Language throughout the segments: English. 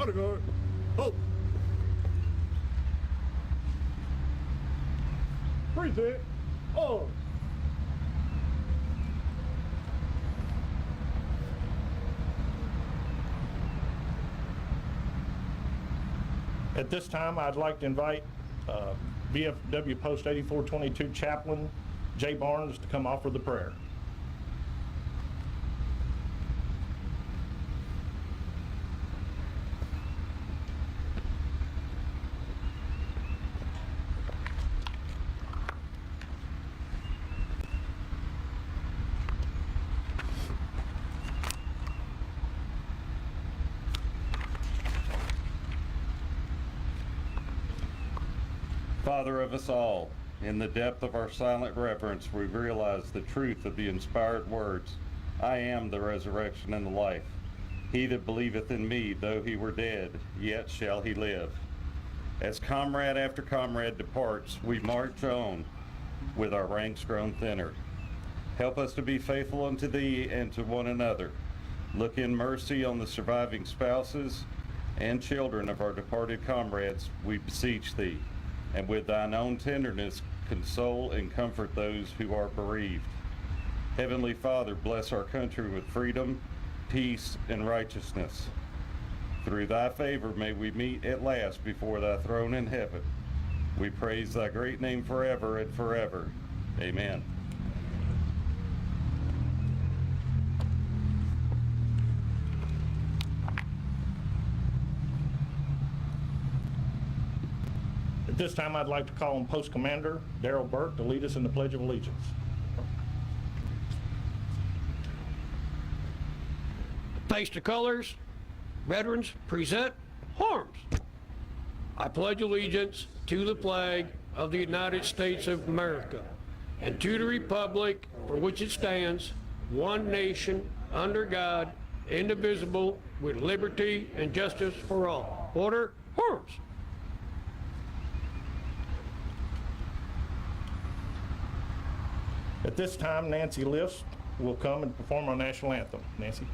Bodyguard. Halt. Present. On. At this time, I'd like to invite VFW Post 8422 Chaplain Jay Barnes to come offer the prayer. Father of us all, in the depth of our silent reverence, we realize the truth of the inspired words, I am the resurrection and the life. He that believeth in me, though he were dead, yet shall he live. As comrade after comrade departs, we march on with our ranks grown thinner. Help us to be faithful unto thee and to one another. Look in mercy on the surviving spouses and children of our departed comrades, we beseech thee. And with thine own tenderness, console and comfort those who are bereaved. Heavenly Father, bless our country with freedom, peace, and righteousness. Through thy favor may we meet at last before thy throne in heaven. We praise thy great name forever and forever. Amen. At this time, I'd like to call on Post Commander Darrell Burke to lead us in the Pledge of Allegiance. Face to colors, veterans present arms. I pledge allegiance to the flag of the United States of America and to the republic for which it stands, one nation, under God, indivisible, with liberty and justice for all. Order, arms. At this time, Nancy List will come and perform our national anthem. Nancy.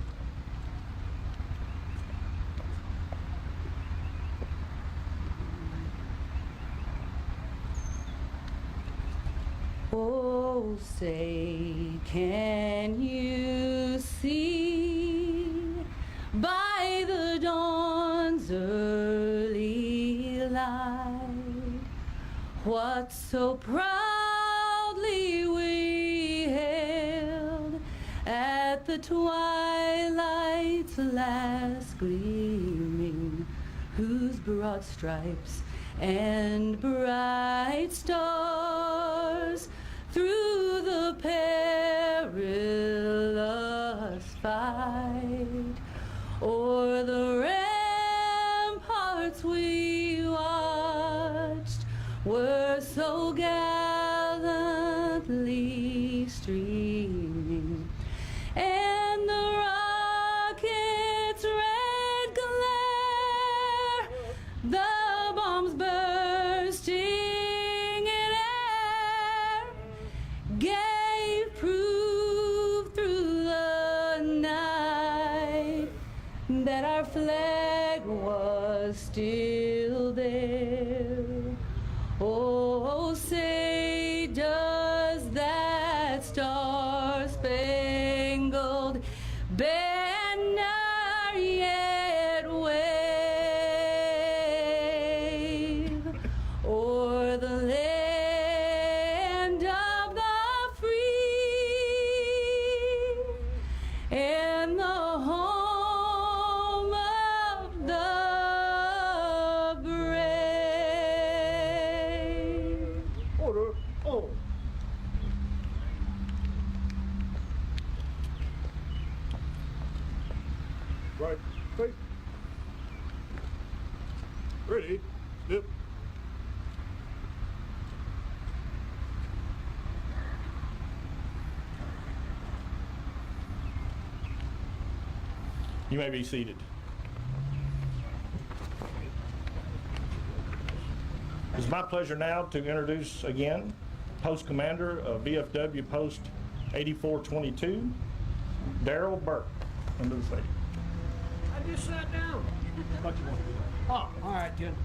Oh, say, can you see by the dawn's early light what so proudly we hailed at the twilight's last gleaming, whose broad stripes and bright stars through the perilous fight o'er the ramparts we watched were so gallantly streaming, and the rocket's red glare, the bombs bursting in air, gave proof through the night that our flag was still there. Oh, say, does that star-spangled banner yet wave o'er the land of the free and the home of the brave? Order. Oh. Right. Face. Ready. Step. You may be seated. It's my pleasure now to introduce again Post Commander of VFW Post 8422, Darrell Burke. Under the stage. I just sat down. Oh, all right then.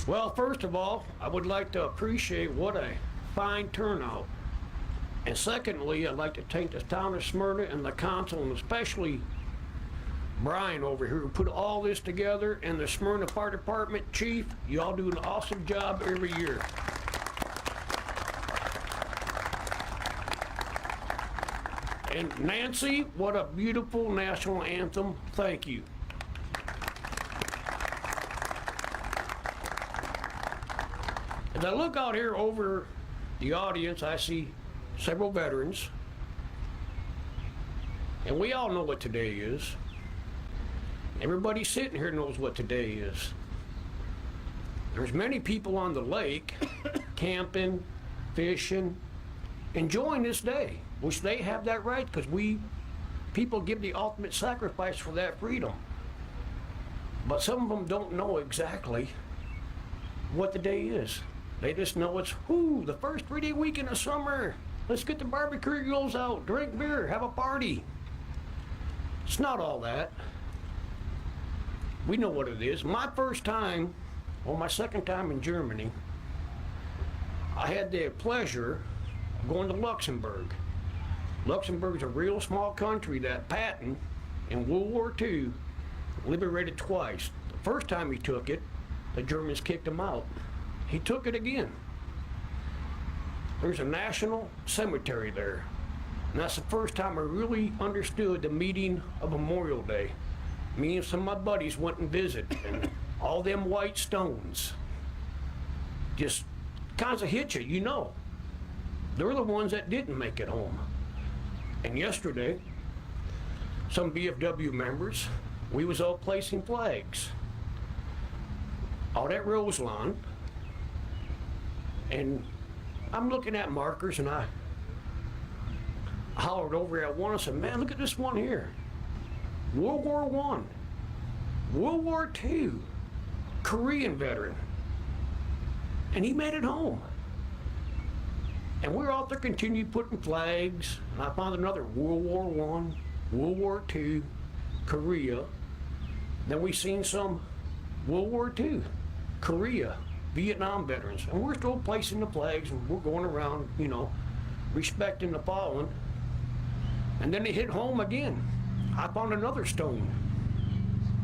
Well, first of all, I would like to appreciate what a fine turnout. And secondly, I'd like to thank the Town of Smyrna and the council, and especially Brian over here, who put all this together, and the Smyrna Fire Department Chief. You all do an awesome job every year. And Nancy, what a beautiful national anthem. Thank you. As I look out here over the audience, I see several veterans. And we all know what today is. Everybody sitting here knows what today is. There's many people on the lake camping, fishing, enjoying this day, which they have that right because people give the ultimate sacrifice for that freedom. But some of them don't know exactly what the day is. They just know it's, the first 3-day weekend of summer. Let's get the barbecue grills out, drink beer, have a party. It's not all that. We know what it is. My second time in Germany, I had the pleasure of going to Luxembourg. Luxembourg's a real small country that Patton, in World War II, liberated twice. The first time he took it, the Germans kicked him out. He took it again. There's a national cemetery there. And that's the first time I really understood the meaning of Memorial Day. Me and some of my buddies went and visited, and all them white stones just kinds of hit you, you know. They're the ones that didn't make it home. And yesterday, some VFW members, we was out placing flags out at Roselawn, and I'm looking at markers, and I hollered over at one and said, man, look at this one here. World War I, World War II, Korean veteran. And he made it home. And we're out there continuing putting flags, and I found another World War I, World War II, Korea. Then we seen some World War II, Korea, Vietnam veterans. And we're still placing the flags, and we're going around, you know, respecting the fallen. And then they hit home again. I found another stone.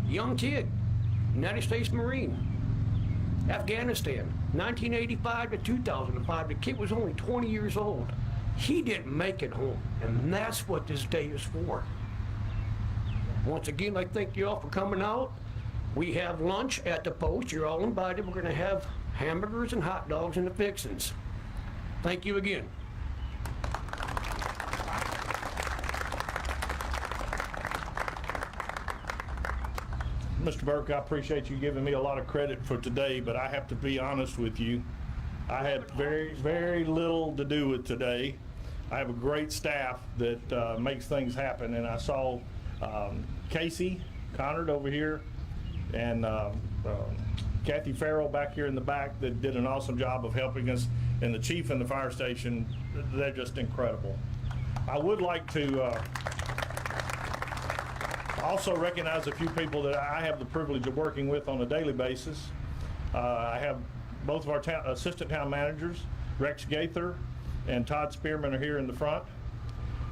Young kid, United States Marine, Afghanistan, 1985 to 2005. The kid was only 20 years old. He didn't make it home, and that's what this day is for. Once again, I thank you all for coming out. We have lunch at the post. You're all invited. We're going to have hamburgers and hot dogs and the fixins'. Thank you again. Mr. Burke, I appreciate you giving me a lot of credit for today, but I have to be honest with you. I had very, very little to do with today. I have a great staff that makes things happen, and I saw Casey Conard over here and Kathy Farrell back here in the back that did an awesome job of helping us, and the chief and the fire station. They're just incredible. I would like to also recognize a few people that I have the privilege of working with on a daily basis. I have both of our assistant town managers, Rex Gaither and Todd Spearman, are here in the front.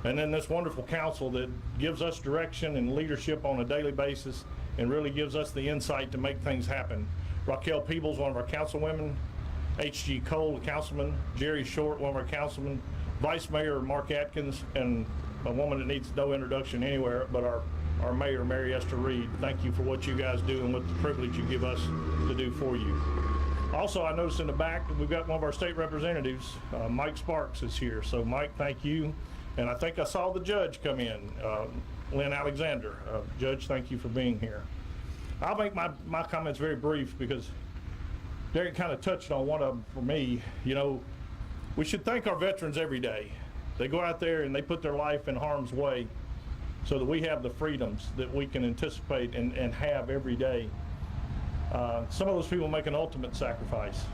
And then this wonderful council that gives us direction and leadership on a daily basis and really gives us the insight to make things happen. Raquel Peebles, one of our councilwomen, H.G. Cole, the councilman, Jerry Short, one of our councilmen, Vice Mayor Mark Atkins, and a woman that needs no introduction anywhere but our Mayor, Mary Esther Reed. Thank you for what you guys do and what the privilege you give us to do for you. Also, I noticed in the back that we've got one of our state representatives, Mike Sparks, is here. So Mike, thank you. And I think I saw the judge come in, Lynn Alexander. Judge, thank you for being here. I'll make my comments very brief because Derek kind of touched on one of them for me. You know, we should thank our veterans every day. They go out there and they put their life in harm's way so that we have the freedoms that we can anticipate and have every day. Some of those people make an ultimate sacrifice.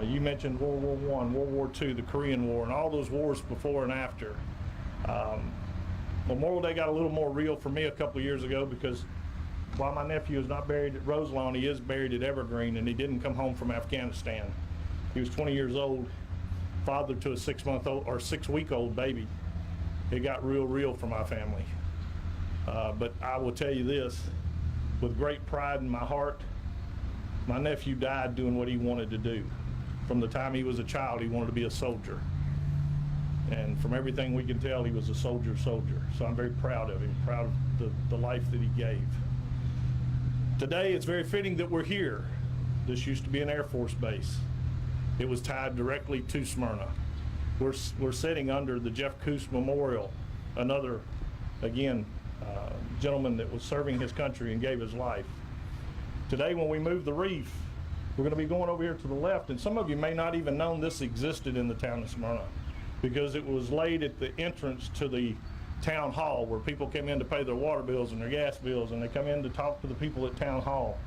You mentioned World War I, World War II, the Korean War, and all those wars before and after. Memorial Day got a little more real for me a couple of years ago because while my nephew is not buried at Roselawn, he is buried at Evergreen, and he didn't come home from Afghanistan. He was 20 years old, father to a 6-week-old baby. It got real for my family. But I will tell you this, with great pride in my heart, my nephew died doing what he wanted to do. From the time he was a child, he wanted to be a soldier. And from everything we can tell, he was a soldier. So I'm very proud of him, proud of the life that he gave. Today, it's very fitting that we're here. This used to be an Air Force base. It was tied directly to Smyrna. We're sitting under the Jeff Koos Memorial, another, again, gentleman that was serving his country and gave his life. Today, when we move the Reef, we're going to be going over here to the left, and some of you may not even know this existed in the town of Smyrna because it was laid at the entrance to the town hall where people came in to pay their water bills and their gas bills, and they come in to talk to the people at town hall.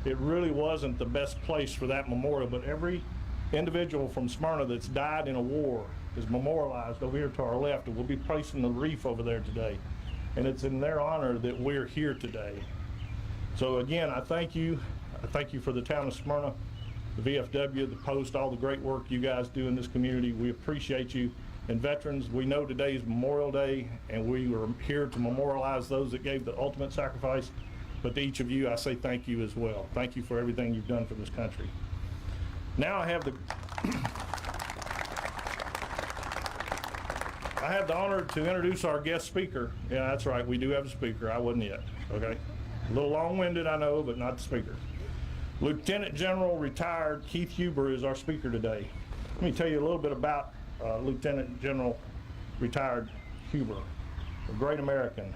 It really wasn't the best place for that memorial, but every individual from Smyrna that's died in a war is memorialized over here to our left, and we'll be placing the Reef over there today. And it's in their honor that we're here today. So again, I thank you. I thank you for the town of Smyrna, the VFW, the Post, all the great work you guys do in this community. We appreciate you. And veterans, we know today is Memorial Day, and we are here to memorialize those that gave the ultimate sacrifice. But to each of you, I say thank you as well. Thank you for everything you've done for this country. Now I have the honor to introduce our guest speaker. Yeah, that's right, we do have a speaker. I wasn't yet, okay? A little long-winded, I know, but not the speaker. Lieutenant General retired Keith Hubert is our speaker today. Let me tell you a little bit about Lieutenant General retired Hubert, a great American.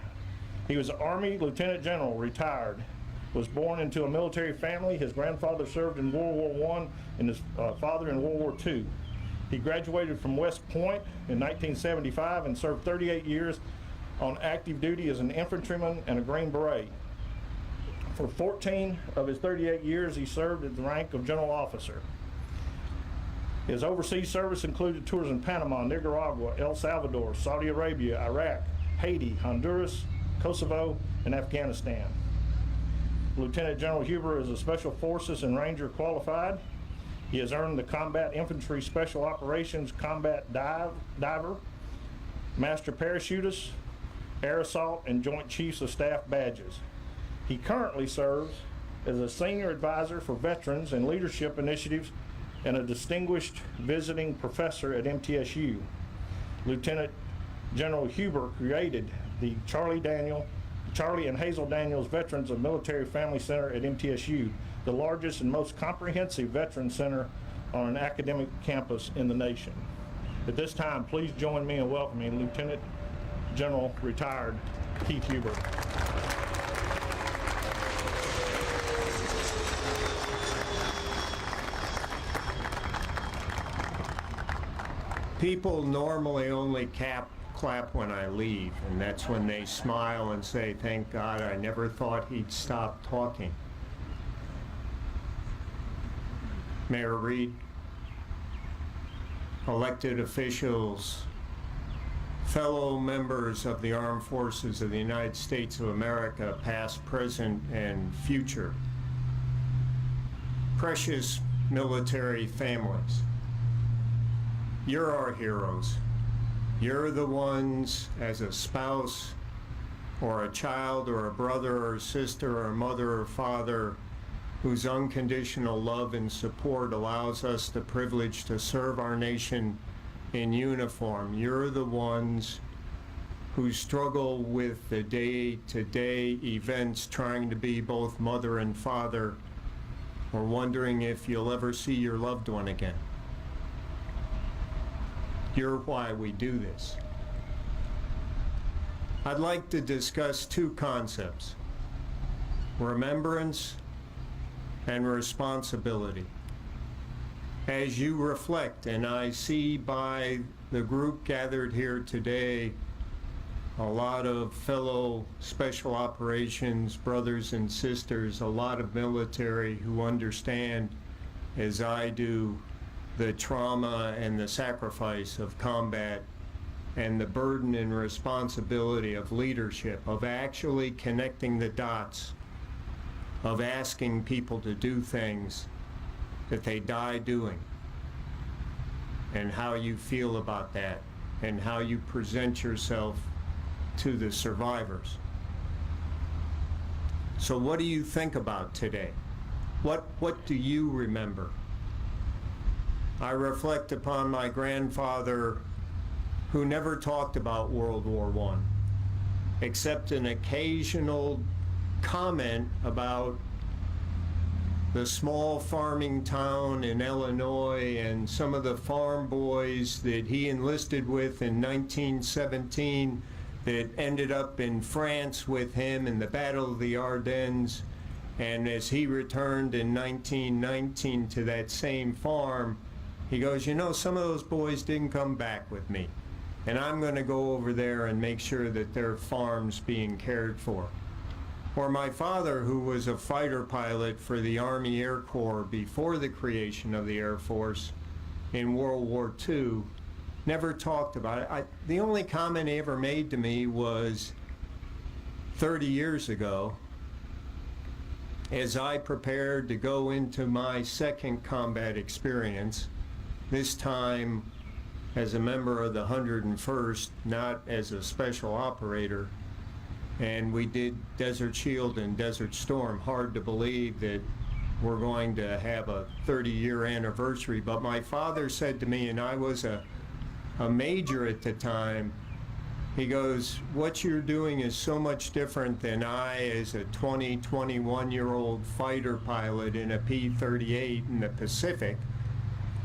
He was an Army Lieutenant General, retired, was born into a military family. His grandfather served in World War I and his father in World War II. He graduated from West Point in 1975 and served 38 years on active duty as an infantryman and a Green Beret. For 14 of his 38 years, he served at the rank of general officer. His overseas service included tours in Panama, Nicaragua, El Salvador, Saudi Arabia, Iraq, Haiti, Honduras, Kosovo, and Afghanistan. Lieutenant General Hubert is a Special Forces and Ranger qualified. He has earned the Combat Infantry Special Operations Combat Diver, Master Parachutist, Air Assault, and Joint Chiefs of Staff badges. He currently serves as a Senior Advisor for Veterans and Leadership Initiatives and a Distinguished Visiting Professor at MTSU. Lieutenant General Hubert created the Charlie and Hazel Daniels Veterans of Military Family Center at MTSU, the largest and most comprehensive veteran center on an academic campus in the nation. At this time, please join me in welcoming Lieutenant General retired Keith Hubert. People normally only clap when I leave, and that's when they smile and say, "Thank God, I never thought he'd stop talking." Mayor Reed, elected officials, fellow members of the Armed Forces of the United States of America, past, present, and future, precious military families, you're our heroes. You're the ones, as a spouse or a child or a brother or sister or mother or father, whose unconditional love and support allows us the privilege to serve our nation in uniform. You're the ones who struggle with the day-to-day events, trying to be both mother and father, or wondering if you'll ever see your loved one again. You're why we do this. I'd like to discuss two concepts: remembrance and responsibility. As you reflect, and I see by the group gathered here today, a lot of fellow special operations brothers and sisters, a lot of military who understand, as I do, the trauma and the sacrifice of combat and the burden and responsibility of leadership, of actually connecting the dots, of asking people to do things that they die doing, and how you feel about that, and how you present yourself to the survivors. So what do you think about today? What do you remember? I reflect upon my grandfather, who never talked about World War I, except an occasional comment about the small farming town in Illinois and some of the farm boys that he enlisted with in 1917 that ended up in France with him in the Battle of the Ardennes. And as he returned in 1919 to that same farm, he goes, you know, some of those boys didn't come back with me. And I'm going to go over there and make sure that their farm's being cared for. Or my father, who was a fighter pilot for the Army Air Corps before the creation of the Air Force in World War II, never talked about it. The only comment he ever made to me was 30 years ago, as I prepared to go into my second combat experience, this time as a member of the 101st, not as a special operator. And we did Desert Shield and Desert Storm. Hard to believe that we're going to have a 30-year anniversary. But my father said to me, and I was a major at the time, he goes, what you're doing is so much different than I, as a 21-year-old fighter pilot in a P-38 in the Pacific,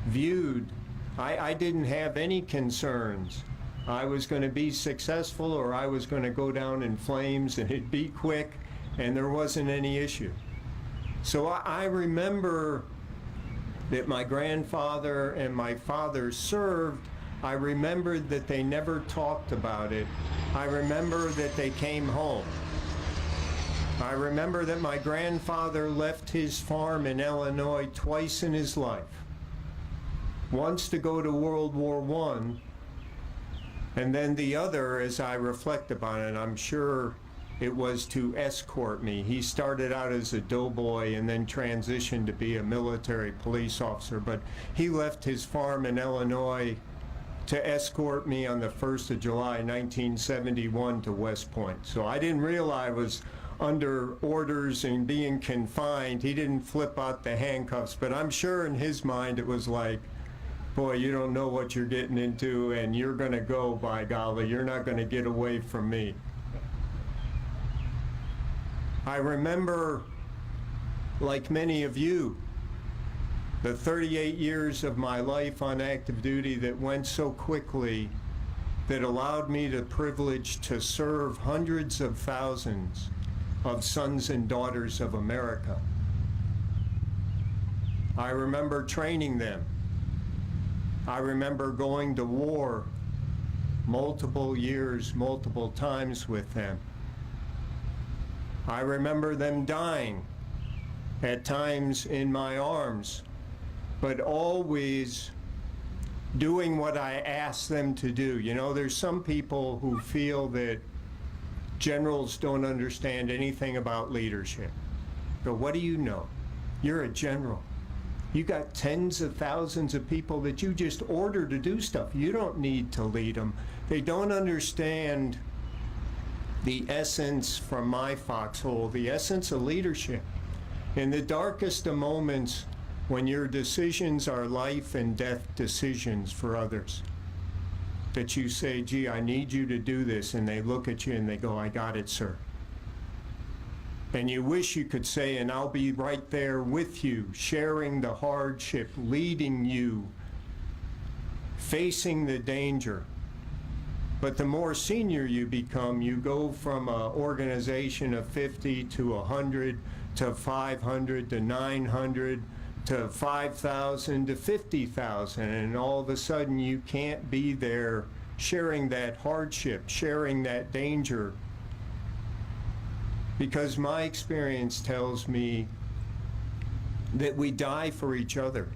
viewed. I didn't have any concerns. I was going to be successful, or I was going to go down in flames, and it'd be quick, and there wasn't any issue. So I remember that my grandfather and my father served. I remembered that they never talked about it. I remember that they came home. I remember that my grandfather left his farm in Illinois twice in his life. Once to go to World War I, and then the other, as I reflect upon it, I'm sure it was to escort me. He started out as a doughboy and then transitioned to be a military police officer, but he left his farm in Illinois to escort me on the 1st of July, 1971 to West Point. So I didn't realize I was under orders and being confined. He didn't flip out the handcuffs, but I'm sure in his mind it was like, boy, you don't know what you're getting into, and you're going to go, by golly. You're not going to get away from me. I remember, like many of you, the 38 years of my life on active duty that went so quickly, that allowed me the privilege to serve hundreds of thousands of sons and daughters of America. I remember training them. I remember going to war multiple years, multiple times with them. I remember them dying, at times in my arms, but always doing what I asked them to do. You know, there's some people who feel that generals don't understand anything about leadership. But what do you know? You're a general. You got tens of thousands of people that you just order to do stuff. You don't need to lead them. They don't understand the essence, from my foxhole, the essence of leadership. In the darkest of moments, when your decisions are life and death decisions for others, that you say, gee, I need you to do this, and they look at you and they go, I got it, sir. And you wish you could say, and I'll be right there with you, sharing the hardship, leading you, facing the danger. But the more senior you become, you go from an organization of 50 to 100 to 500 to 900 to 5,000 to 50,000, and all of a sudden you can't be there sharing that hardship, sharing that danger. Because my experience tells me that we die for each other.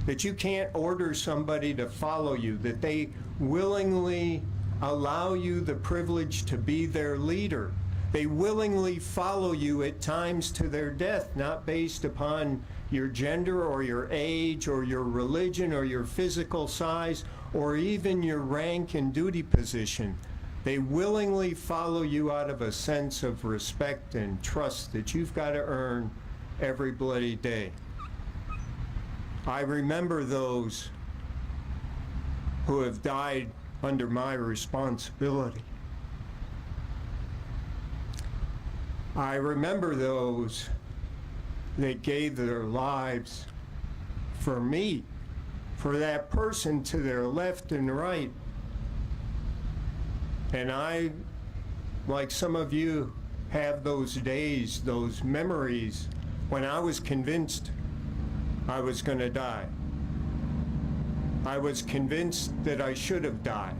That you can't order somebody to follow you, that they willingly allow you the privilege to be their leader. They willingly follow you at times to their death, not based upon your gender or your age or your religion or your physical size or even your rank and duty position. They willingly follow you out of a sense of respect and trust that you've got to earn every bloody day. I remember those who have died under my responsibility. I remember those that gave their lives for me, for that person to their left and right. And I, like some of you, have those days, those memories when I was convinced I was going to die. I was convinced that I should have died,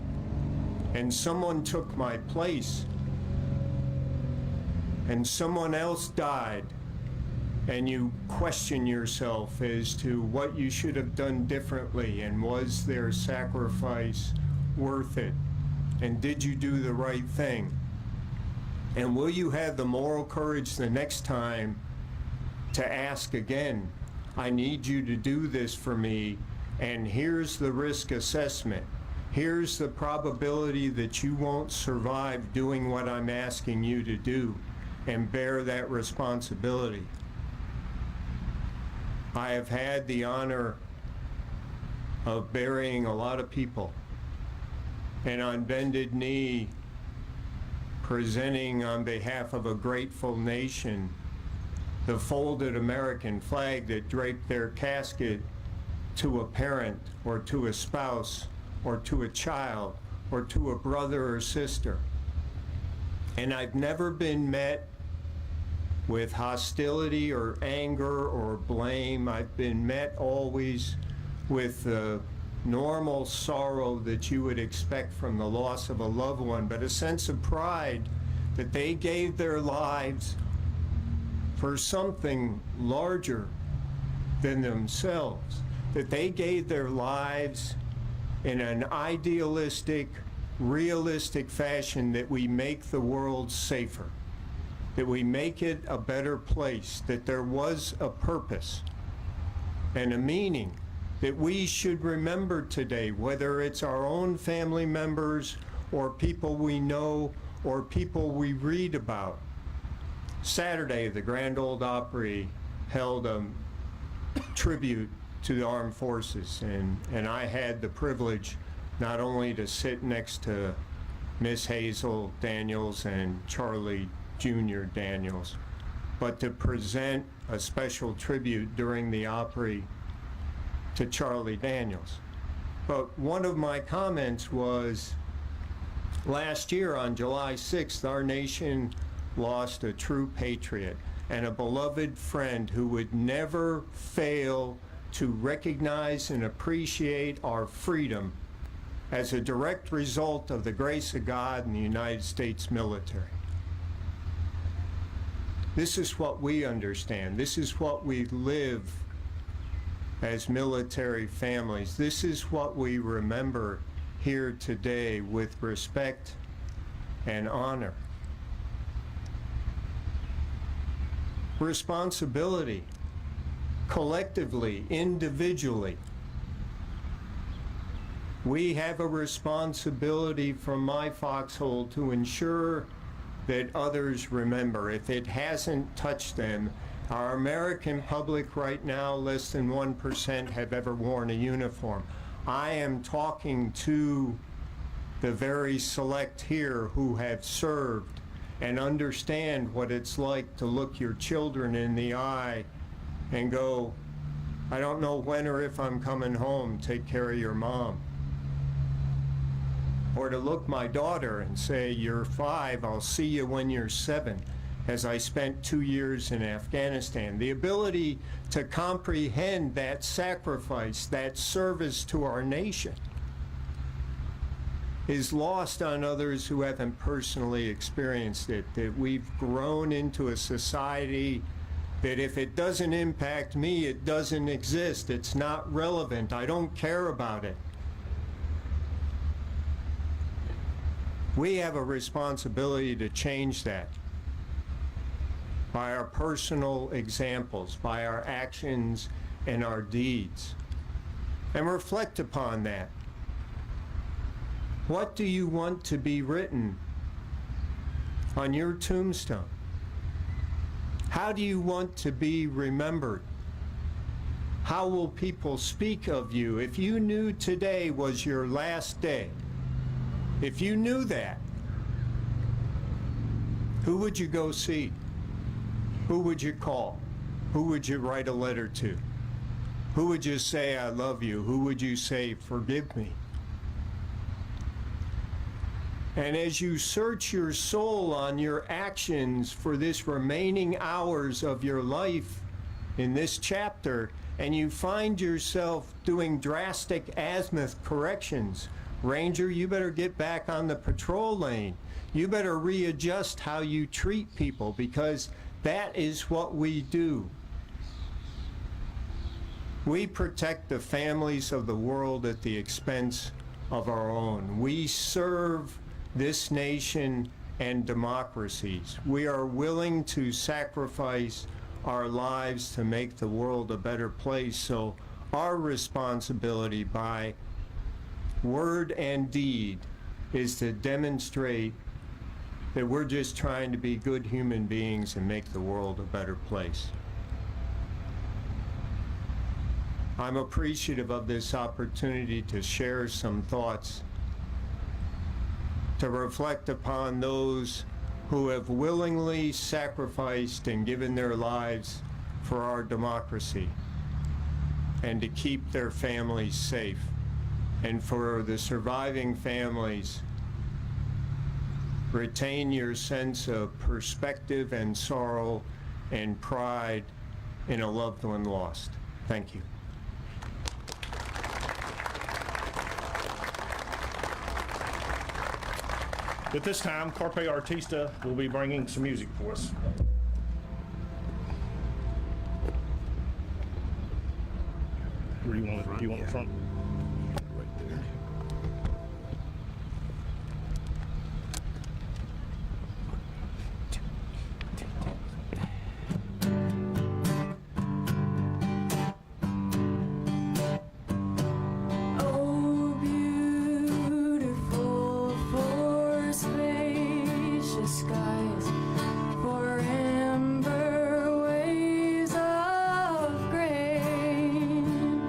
and someone took my place, and someone else died, and you question yourself as to what you should have done differently, and was their sacrifice worth it, and did you do the right thing, and will you have the moral courage the next time to ask again, I need you to do this for me, and here's the risk assessment. Here's the probability that you won't survive doing what I'm asking you to do, and bear that responsibility. I have had the honor of burying a lot of people, and on bended knee, presenting on behalf of a grateful nation the folded American flag that draped their casket to a parent or to a spouse or to a child or to a brother or sister. And I've never been met with hostility or anger or blame. I've been met always with the normal sorrow that you would expect from the loss of a loved one, but a sense of pride that they gave their lives for something larger than themselves, that they gave their lives in an idealistic, realistic fashion, that we make the world safer, that we make it a better place, that there was a purpose and a meaning that we should remember today, whether it's our own family members or people we know or people we read about. Saturday, the Grand Ole Opry held a tribute to the armed forces, and I had the privilege not only to sit next to Miss Hazel Daniels and Charlie Jr. Daniels, but to present a special tribute during the Opry to Charlie Daniels. But one of my comments was, last year on July 6th, our nation lost a true patriot and a beloved friend who would never fail to recognize and appreciate our freedom as a direct result of the grace of God in the United States military. This is what we understand. This is what we live as military families. This is what we remember here today with respect and honor. Responsibility, collectively, individually. We have a responsibility from my foxhole to ensure that others remember. If it hasn't touched them, our American public right now, less than 1% have ever worn a uniform. I am talking to the very select here who have served and understand what it's like to look your children in the eye and go, I don't know when or if I'm coming home, take care of your mom. Or to look my daughter and say, you're 5, I'll see you when you're 7, as I spent 2 years in Afghanistan. The ability to comprehend that sacrifice, that service to our nation, is lost on others who haven't personally experienced it, that we've grown into a society that if it doesn't impact me, it doesn't exist, it's not relevant, I don't care about it. We have a responsibility to change that by our personal examples, by our actions and our deeds, and reflect upon that. What do you want to be written on your tombstone? How do you want to be remembered? How will people speak of you? If you knew today was your last day, if you knew that, who would you go see? Who would you call? Who would you write a letter to? Who would you say, I love you? Who would you say, forgive me? And as you search your soul on your actions for this remaining hours of your life in this chapter, and you find yourself doing drastic azimuth corrections, Ranger, you better get back on the patrol lane. You better readjust how you treat people, because that is what we do. We protect the families of the world at the expense of our own. We serve this nation and democracies. We are willing to sacrifice our lives to make the world a better place. So our responsibility by word and deed is to demonstrate that we're just trying to be good human beings and make the world a better place. I'm appreciative of this opportunity to share some thoughts, to reflect upon those who have willingly sacrificed and given their lives for our democracy, and to keep their families safe. And for the surviving families, retain your sense of perspective and sorrow and pride in a loved one lost. Thank you. At this time, Carpe Artista will be bringing some music for us. Where do you want it? Do you want it front? Right there. Oh, beautiful for spacious skies, for amber waves of grain,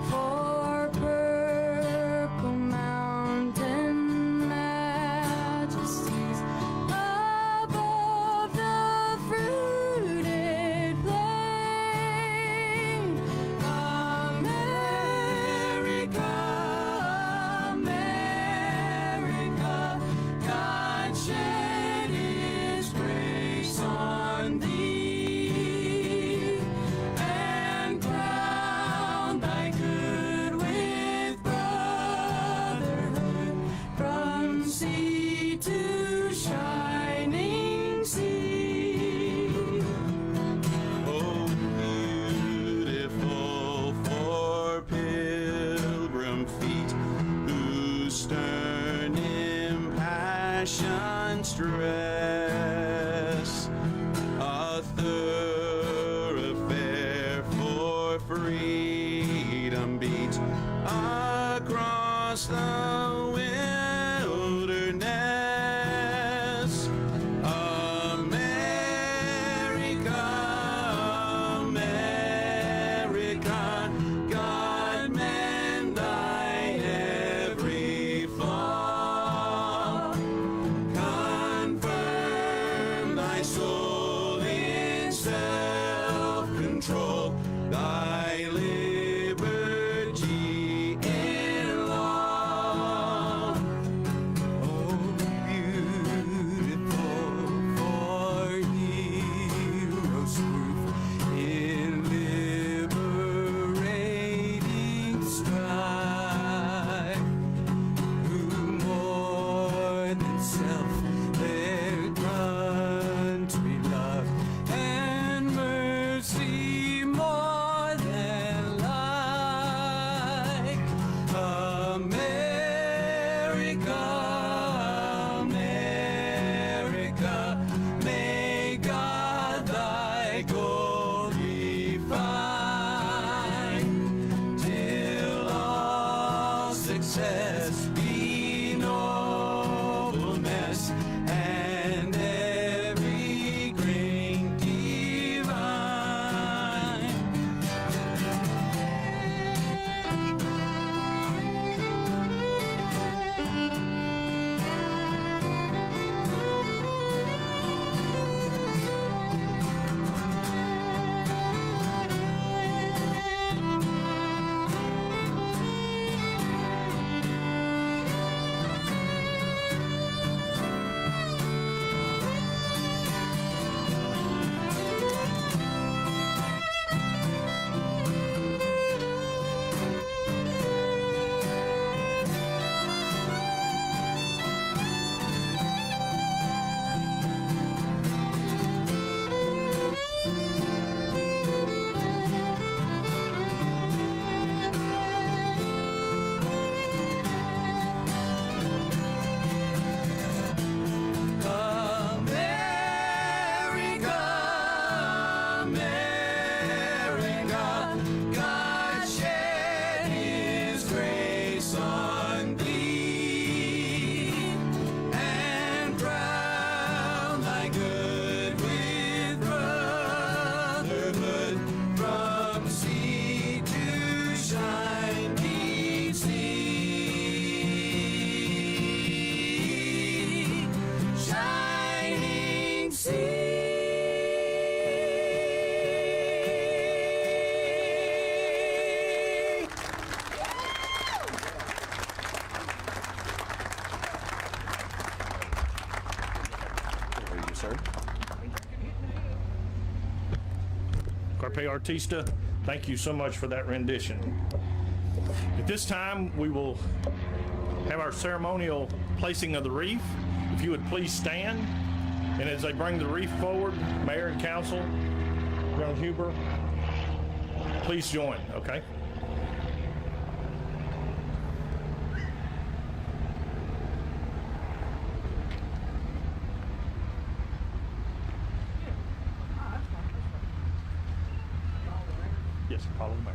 for purple mountain majesties above the fruited plain. America, America, God shed His grace on thee, and crown thy good with brotherhood, from sea to shining sea. Oh, beautiful for pilgrim feet whose stern impassioned stress, a thoroughfare for freedom beat across the wilderness. America, America, God mend thy every flaw. Confirm thy soul in self-control, thy liberty in law. Oh, beautiful for heroes' proof in liberating strife, who more than self their country loved, and mercy more than success, be nobleness, and every grain divine. Carpe Artista, thank you so much for that rendition. At this time, we will have our ceremonial placing of the wreath. If you would please stand. And as they bring the wreath forward, Mayor and Council, Reverend Hubert, please join, okay? Yes, follow the mayor.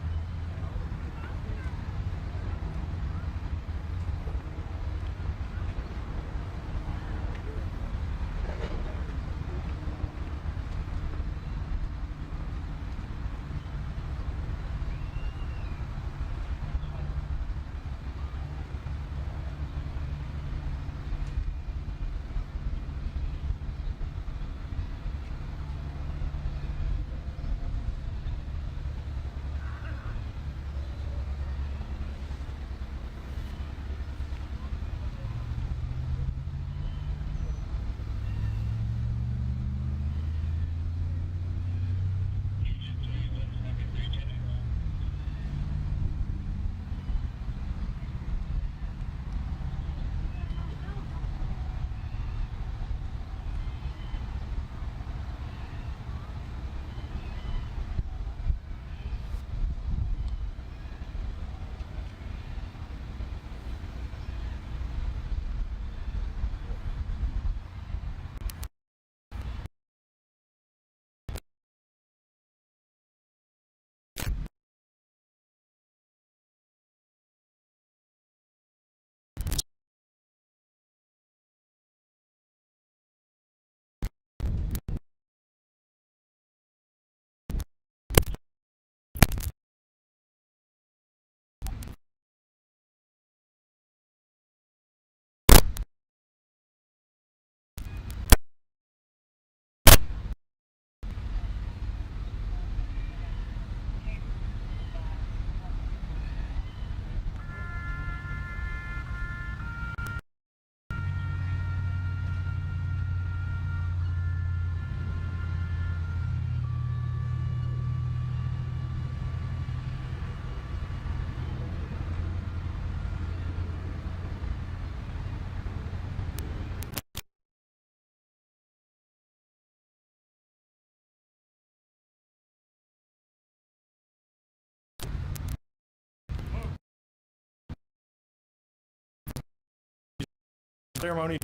Ceremony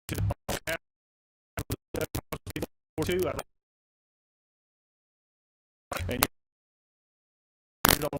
to two, and you don't